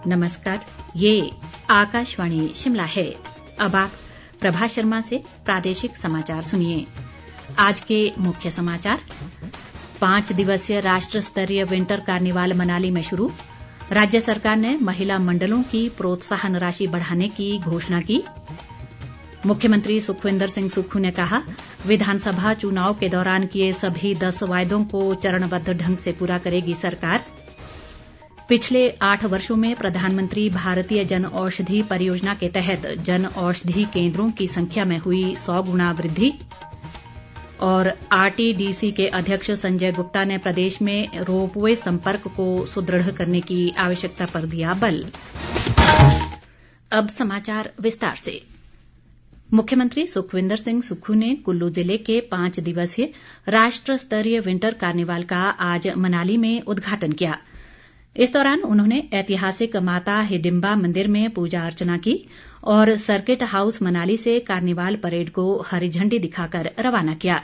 नमस्कार, ये आकाशवाणी शिमला है। अब आप प्रभा शर्मा से प्रादेशिक समाचार सुनिए। आज के मुख्य समाचार। 5 दिवसीय राष्ट्र स्तरीय विंटर कार्निवाल मनाली में शुरू। राज्य सरकार ने महिला मंडलों की प्रोत्साहन राशि बढ़ाने की घोषणा की। मुख्यमंत्री सुखविंदर सिंह सुक्खू ने कहा, विधानसभा चुनाव के दौरान किए सभी 10 वायदों को चरणबद्ध ढंग से पूरा करेगी सरकार। पिछले 8 वर्षों में प्रधानमंत्री भारतीय जन औषधि परियोजना के तहत जन औषधि केंद्रों की संख्या में हुई 100 गुना वृद्धि। और आरटीडीसी के अध्यक्ष संजय गुप्ता ने प्रदेश में रोपवे संपर्क को सुदृढ़ करने की आवश्यकता पर दिया बल। अब समाचार विस्तार से। मुख्यमंत्री सुखविंदर सिंह सुक्खू ने कुल्लू जिले के 5 दिवसीय राष्ट्र स्तरीय विंटर कार्निवाल का आज मनाली में उद्घाटन किया। इस दौरान उन्होंने ऐतिहासिक माता हिडिंबा मंदिर में पूजा अर्चना की और सर्किट हाउस मनाली से कार्निवाल परेड को हरी झंडी दिखाकर रवाना किया।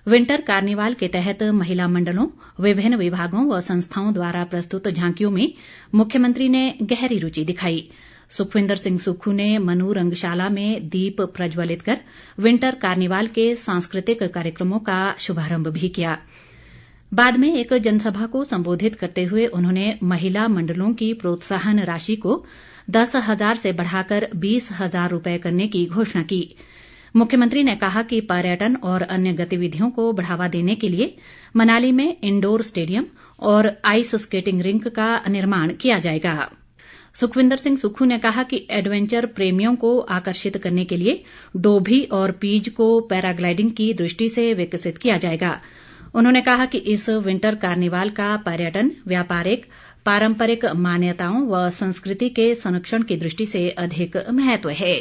विंटर कार्निवाल के तहत महिला मंडलों, विभिन्न विभागों व संस्थाओं द्वारा प्रस्तुत झांकियों में मुख्यमंत्री ने गहरी रुचि दिखाई। सुखविंदर सिंह सुक्खू ने मनु रंगशाला में दीप प्रज्वलित कर विंटर कार्निवाल के सांस्कृतिक कार्यक्रमों का शुभारंभ भी किया। बाद में एक जनसभा को संबोधित करते हुए उन्होंने महिला मंडलों की प्रोत्साहन राशि को 10,000 से बढ़ाकर 20,000 रुपए करने की घोषणा की। मुख्यमंत्री ने कहा कि पर्यटन और अन्य गतिविधियों को बढ़ावा देने के लिए मनाली में इंडोर स्टेडियम और आइस स्केटिंग रिंक का निर्माण किया जाएगा। सुखविंदर सिंह सुक्खू ने कहा कि एडवेंचर प्रेमियों को आकर्षित करने के लिए डोभी और पीज को पैराग्लाइडिंग की दृष्टि से विकसित किया जाएगा। उन्होंने कहा कि इस विंटर कार्निवाल का पर्यटन, व्यापारिक, पारंपरिक मान्यताओं व संस्कृति के संरक्षण की दृष्टि से अधिक महत्व है।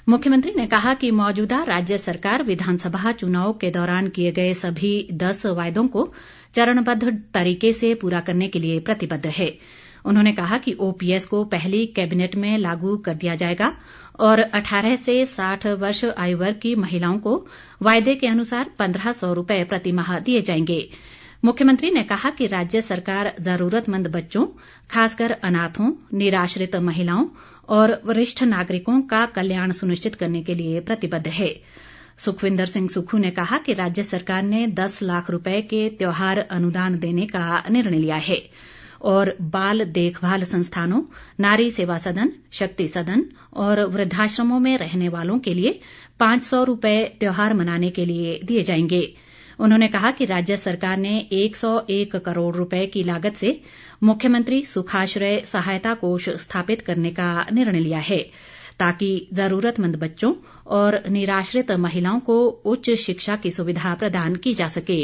मुख्यमंत्री ने कहा कि मौजूदा राज्य सरकार विधानसभा चुनाव के दौरान किए गए सभी 10 वायदों को चरणबद्ध तरीके से पूरा करने के लिए प्रतिबद्ध है। उन्होंने कहा कि ओपीएस को पहली कैबिनेट में लागू कर दिया जाएगा और 18 से 60 वर्ष आयु वर्ग की महिलाओं को वायदे के अनुसार 1,500 रुपए प्रतिमाह दिए जाएंगे। मुख्यमंत्री ने कहा कि राज्य सरकार जरूरतमंद बच्चों, खासकर अनाथों, निराश्रित महिलाओं और वरिष्ठ नागरिकों का कल्याण सुनिश्चित करने के लिए प्रतिबद्ध है। सुखविंदर सिंह सुक्खू ने कहा कि राज्य सरकार ने 10 लाख रुपए के त्योहार अनुदान देने का निर्णय लिया है और बाल देखभाल संस्थानों, नारी सेवा सदन, शक्ति सदन और वृद्धाश्रमों में रहने वालों के लिए 500 रुपए त्योहार मनाने के लिए दिए जाएंगे। उन्होंने कहा कि राज्य सरकार ने 101 करोड़ रुपए की लागत से मुख्यमंत्री सुखाश्रय सहायता कोष स्थापित करने का निर्णय लिया है ताकि जरूरतमंद बच्चों और निराश्रित महिलाओं को उच्च शिक्षा की सुविधा प्रदान की जा सके।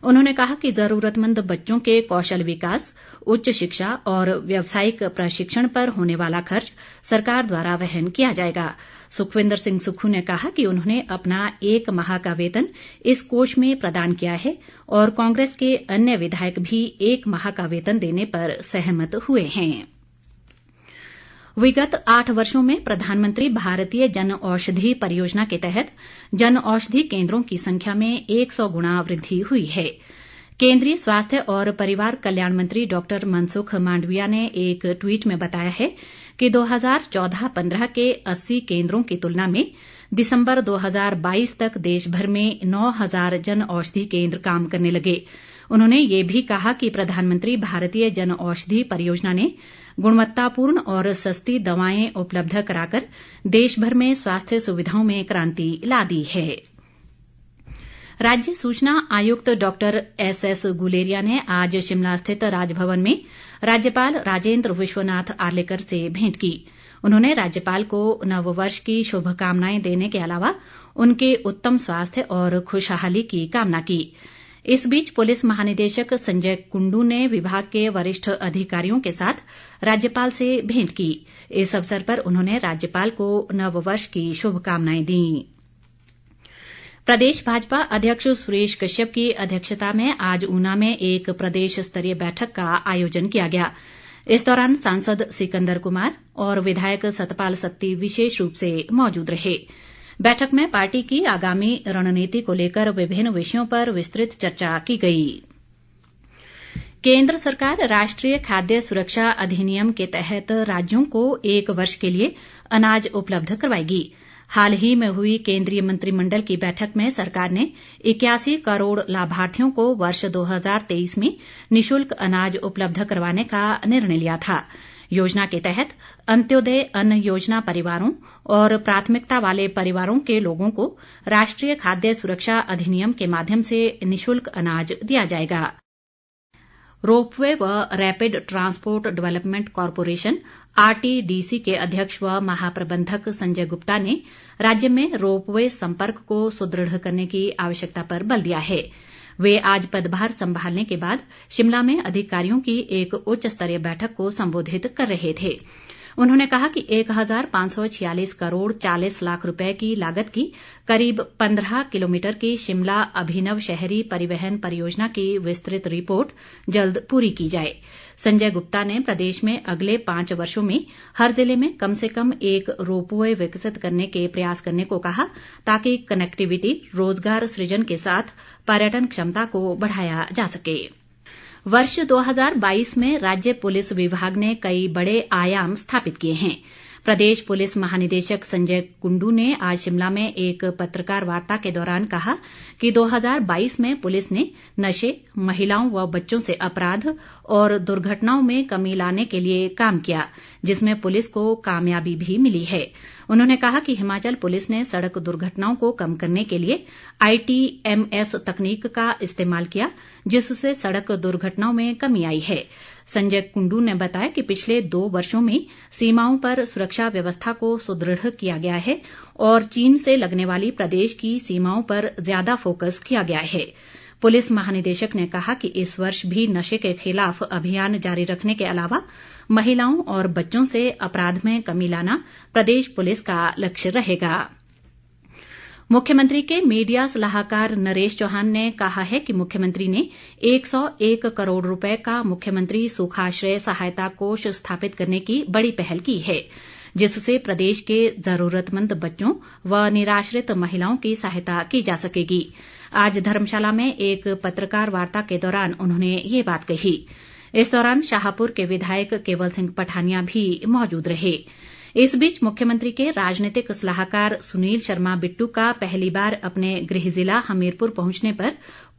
उन्होंने कहा कि जरूरतमंद बच्चों के कौशल विकास, उच्च शिक्षा और व्यावसायिक प्रशिक्षण पर होने वाला खर्च सरकार द्वारा वहन किया जाएगा। सुखविंदर सिंह सुक्खू ने कहा कि उन्होंने अपना 1 माह का वेतन इस कोष में प्रदान किया है और कांग्रेस के अन्य विधायक भी 1 माह का वेतन देने पर सहमत हुए हैं। विगत 8 वर्षों में प्रधानमंत्री भारतीय जन औषधि परियोजना के तहत जन औषधि केंद्रों की संख्या में 100 गुना वृद्धि हुई है। केंद्रीय स्वास्थ्य और परिवार कल्याण मंत्री डॉक्टर मनसुख मांडविया ने एक ट्वीट में बताया है कि 2014-15 के 80 केंद्रों की तुलना में दिसंबर 2022 तक देश भर में 9,000 जन औषधि केंद्र काम करने लगे। उन्होंने ये भी कहा कि प्रधानमंत्री भारतीय जन औषधि परियोजना ने गुणवत्तापूर्ण और सस्ती दवाएं उपलब्ध कराकर देश भर में स्वास्थ्य सुविधाओं में क्रांति ला दी है। राज्य सूचना आयुक्त डॉक्टर एसएस गुलेरिया ने आज शिमला स्थित राजभवन में राज्यपाल राजेंद्र विश्वनाथ आर्लेकर से भेंट की। उन्होंने राज्यपाल को नववर्ष की शुभकामनाएं देने के अलावा उनके उत्तम स्वास्थ्य और खुशहाली की कामना की। इस बीच पुलिस महानिदेशक संजय कुंडू ने विभाग के वरिष्ठ अधिकारियों के साथ राज्यपाल से भेंट की। इस अवसर पर उन्होंने राज्यपाल को नववर्ष की शुभकामनाएं दी। प्रदेश भाजपा अध्यक्ष सुरेश कश्यप की अध्यक्षता में आज ऊना में एक प्रदेश स्तरीय बैठक का आयोजन किया गया। इस दौरान सांसद सिकंदर कुमार और विधायक सतपाल सत्ती विशेष रूप से मौजूद रहे। बैठक में पार्टी की आगामी रणनीति को लेकर विभिन्न विषयों पर विस्तृत चर्चा की गई। केंद्र सरकार राष्ट्रीय खाद्य सुरक्षा अधिनियम के तहत राज्यों को 1 वर्ष के लिए अनाज उपलब्ध करवाएगी। हाल ही में हुई केंद्रीय मंत्रिमंडल की बैठक में सरकार ने 81 करोड़ लाभार्थियों को वर्ष 2023 में निशुल्क अनाज उपलब्ध करवाने का निर्णय लिया था। योजना के तहत अंत्योदय अन्न योजना परिवारों और प्राथमिकता वाले परिवारों के लोगों को राष्ट्रीय खाद्य सुरक्षा अधिनियम के माध्यम से निशुल्क अनाज दिया जाएगा। रोपवे व rapid transport development corporation RTDC के अध्यक्ष व महाप्रबंधक संजय गुप्ता ने राज्य में रोपवे संपर्क को सुदृढ़ करने की आवश्यकता पर बल दिया है। वे आज पदभार संभालने के बाद शिमला में अधिकारियों की एक उच्च स्तरीय बैठक को संबोधित कर रहे थे। उन्होंने कहा कि 1546 करोड़ 40 लाख रुपए की लागत की करीब 15 किलोमीटर की शिमला अभिनव शहरी परिवहन परियोजना की विस्तृत रिपोर्ट जल्द पूरी की जाए। संजय गुप्ता ने प्रदेश में अगले 5 वर्षों में हर जिले में कम से कम एक रोपवे विकसित करने के प्रयास करने को कहा, ताकि कनेक्टिविटी, रोजगार सृजन के साथ पर्यटन क्षमता को बढ़ाया जा सके। वर्ष 2022 में राज्य पुलिस विभाग ने कई बड़े आयाम स्थापित किए हैं। प्रदेश पुलिस महानिदेशक संजय कुंडू ने आज शिमला में एक पत्रकार वार्ता के दौरान कहा कि 2022 में पुलिस ने नशे, महिलाओं व बच्चों से अपराध और दुर्घटनाओं में कमी लाने के लिए काम किया, जिसमें पुलिस को कामयाबी भी मिली है। उन्होंने कहा कि हिमाचल पुलिस ने सड़क दुर्घटनाओं को कम करने के लिए ITMS तकनीक का इस्तेमाल किया, जिससे सड़क दुर्घटनाओं में कमी आई है। संजय कुंडू ने बताया कि पिछले 2 वर्षों में सीमाओं पर सुरक्षा व्यवस्था को सुदृढ़ किया गया है और चीन से लगने वाली प्रदेश की सीमाओं पर ज्यादा फोकस किया गया है। पुलिस महानिदेशक ने कहा कि इस वर्ष भी नशे के खिलाफ अभियान जारी रखने के अलावा महिलाओं और बच्चों से अपराध में कमी लाना प्रदेश पुलिस का लक्ष्य रहेगा। मुख्यमंत्री के मीडिया सलाहकार नरेश चौहान ने कहा है कि मुख्यमंत्री ने 101 करोड़ रुपए का मुख्यमंत्री सुखाश्रय सहायता कोष स्थापित करने की बड़ी पहल की है, जिससे प्रदेश के जरूरतमंद बच्चों व निराश्रित महिलाओं की सहायता की जा सकेगी। आज धर्मशाला में एक पत्रकार वार्ता के दौरान उन्होंने ये बात कही। इस दौरान शाहपुर के विधायक केवल सिंह पठानिया भी मौजूद रहे। इस बीच मुख्यमंत्री के राजनीतिक सलाहकार सुनील शर्मा बिट्टू का पहली बार अपने गृह जिला हमीरपुर पहुंचने पर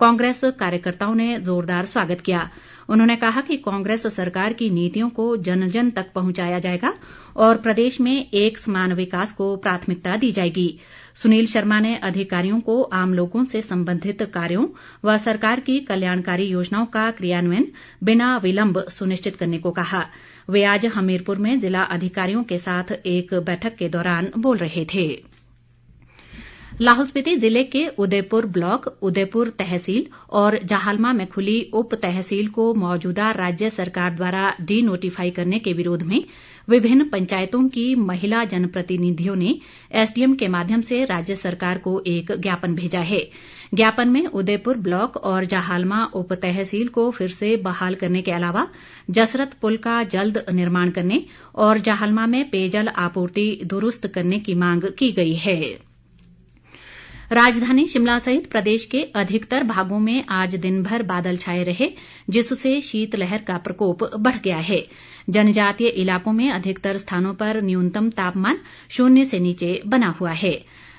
कांग्रेस कार्यकर्ताओं ने जोरदार स्वागत किया। उन्होंने कहा कि कांग्रेस सरकार की नीतियों को जन जन तक पहुंचाया जाएगा और प्रदेश में एक समान विकास को प्राथमिकता दी जाएगी। सुनील शर्मा ने अधिकारियों को आम लोगों से संबंधित कार्यों व सरकार की कल्याणकारी योजनाओं का क्रियान्वयन बिना विलंब सुनिश्चित करने को कहा। वे आज हमीरपुर में जिला अधिकारियों के साथ एक बैठक के दौरान बोल रहे थे। लाहौल स्पीति जिले के उदयपुर ब्लॉक, उदयपुर तहसील और जाहलमा में खुली उप तहसील को मौजूदा राज्य सरकार द्वारा डी नोटिफाई करने के विरोध में विभिन्न पंचायतों की महिला जनप्रतिनिधियों ने SDM के माध्यम से राज्य सरकार को एक ज्ञापन भेजा है। ज्ञापन में उदयपुर ब्लॉक और जाहलमा उप तहसील को फिर से बहाल करने के अलावा जसरत पुल का जल्द निर्माण करने और जाहलमा में पेयजल आपूर्ति दुरुस्त करने की मांग की गई है। राजधानी शिमला सहित प्रदेश के अधिकतर भागों में आज दिन भर बादल छाए रहे, जिससे शीतलहर का प्रकोप बढ़ गया है। जनजातीय इलाकों में अधिकतर स्थानों पर न्यूनतम तापमान 0 से नीचे बना हुआ है।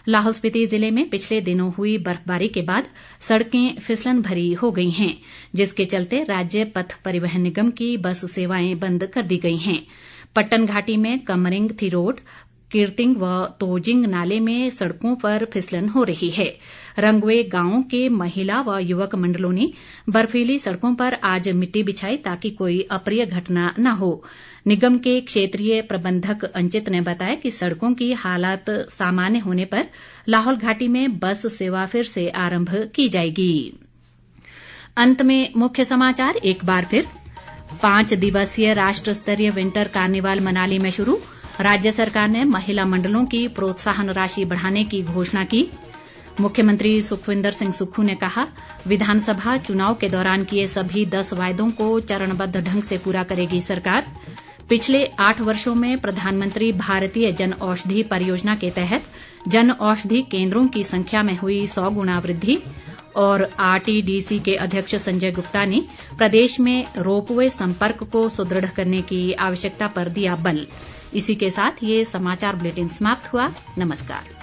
लाहौल स्पीति जिले में पिछले दिनों हुई बर्फबारी के बाद सड़कें फिसलन भरी हो गई हैं, जिसके चलते राज्य पथ परिवहन निगम की बस सेवाएं बंद कर दी गई हैं। पट्टन घाटी में कमरिंग थिरोट, कीर्तिंग व तोजिंग नाले में सड़कों पर फिसलन हो रही है। रंगवे गांव के महिला व युवक मंडलों ने बर्फीली सड़कों पर आज मिट्टी बिछाई ताकि कोई अप्रिय घटना न हो। निगम के क्षेत्रीय प्रबंधक अंचित ने बताया कि सड़कों की हालात सामान्य होने पर लाहौल घाटी में बस सेवा फिर से आरंभ की जाएगी। अंत में मुख्य समाचार एक बार फिर। 5 दिवसीय राष्ट्र स्तरीय विंटर कार्निवाल मनाली में शुरू। राज्य सरकार ने महिला मंडलों की प्रोत्साहन राशि बढ़ाने की घोषणा की। मुख्यमंत्री सुखविंदर सिंह सुक्खू ने कहा, विधानसभा चुनाव के दौरान किए सभी 10 वायदों को चरणबद्ध ढंग से पूरा करेगी सरकार। पिछले 8 वर्षों में प्रधानमंत्री भारतीय जन औषधि परियोजना के तहत जन औषधि केंद्रों की संख्या में हुई 100 गुना वृद्धि। और आरटीडीसी के अध्यक्ष संजय गुप्ता ने प्रदेश में रोपवे संपर्क को सुदृढ़ करने की आवश्यकता पर दिया बल। इसी के साथ ये समाचार बुलेटिन समाप्त हुआ। नमस्कार।